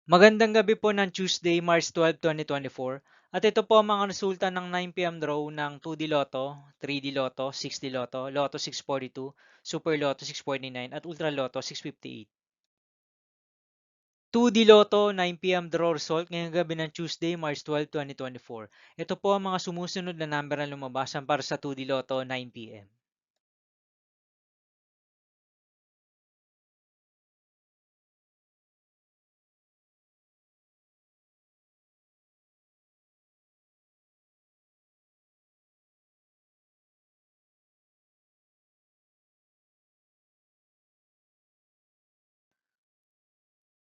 Magandang gabi po ng Tuesday, March 12, 2024. At ito po ang mga resulta ng 9 PM draw ng 2D Lotto, 3D Lotto, 6D Lotto, Lotto 642, Super Lotto 649 at Ultra Lotto 658. 2D Lotto 9 PM draw result ngayong gabi ng Tuesday, March 12, 2024. Ito po ang mga sumusunod na number na lumabasan para sa 2D Lotto 9 PM.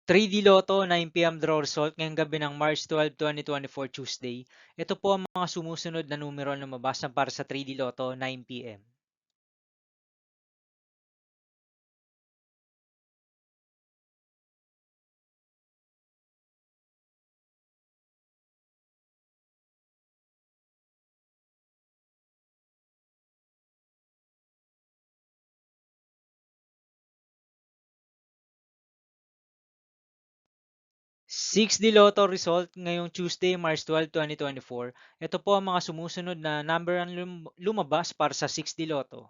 3D Lotto 9 PM draw result ngayong gabi ng March 12, 2024 Tuesday. Ito po ang mga sumusunod na numero na lumabasan para sa 3D Lotto 9 PM. Six d Lotto result ngayong Tuesday, March 12, 2024. Ito po ang mga sumusunod na number ang lumabas para sa 6D Lotto.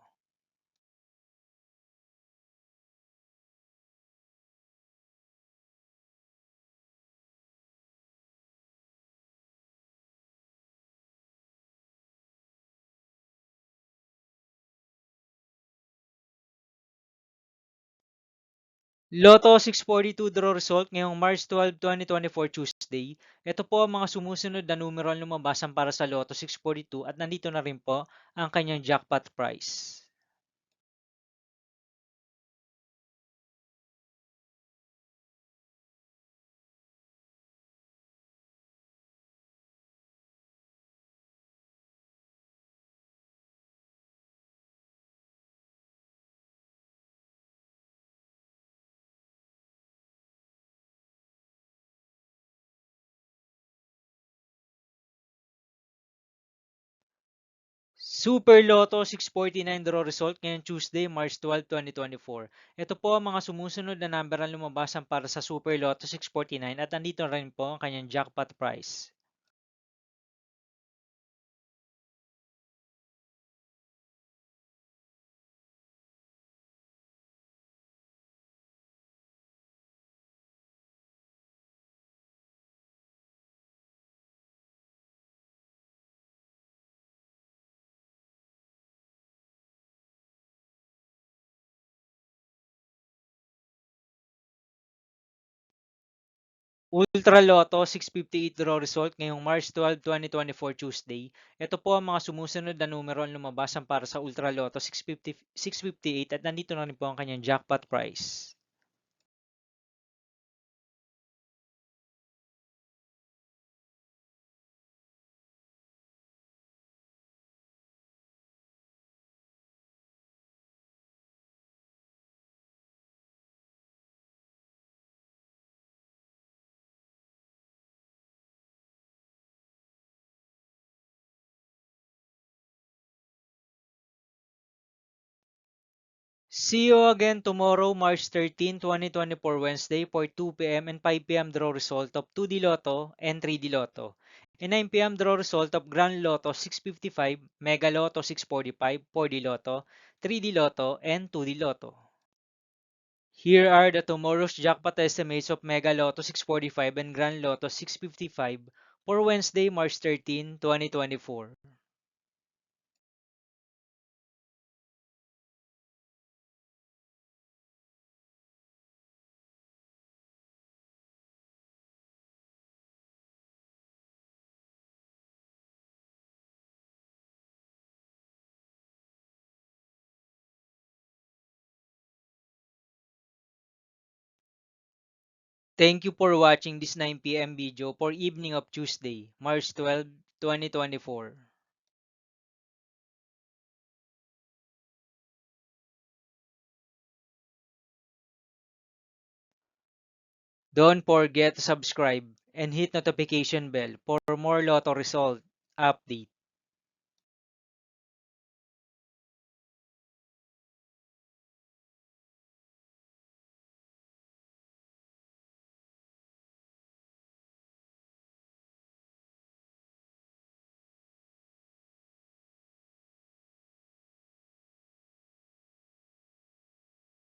Lotto 642 draw result ngayong March 12, 2024 Tuesday. Ito po ang mga sumusunod na numero ang lumabasan para sa Lotto 642 at nandito na rin po ang kanyang jackpot price. Super Lotto 649 draw result ngayong Tuesday, March 12, 2024. Ito po ang mga sumusunod na number ang lumabasan para sa Super Lotto 649 at nandito rin po ang kanyang jackpot price. Ultra Lotto 658 draw result ngayong March 12, 2024 Tuesday. Ito po ang mga sumusunod na numero ang lumabasan para sa Ultra Lotto 658 at nandito na rin po ang kanyang jackpot price. See you again tomorrow, March 13, 2024 Wednesday for 2 PM and 5 PM draw result of 2D Lotto and 3D Lotto. And 9 PM draw result of Grand Lotto 655, Mega Lotto 645, 4D Lotto, 3D Lotto, and 2D Lotto. Here are the tomorrow's jackpot estimates of Mega Lotto 645 and Grand Lotto 655 for Wednesday, March 13, 2024. Thank you for watching this 9 PM video for evening of Tuesday, March 12, 2024. Don't forget to subscribe and hit notification bell for more Lotto result update.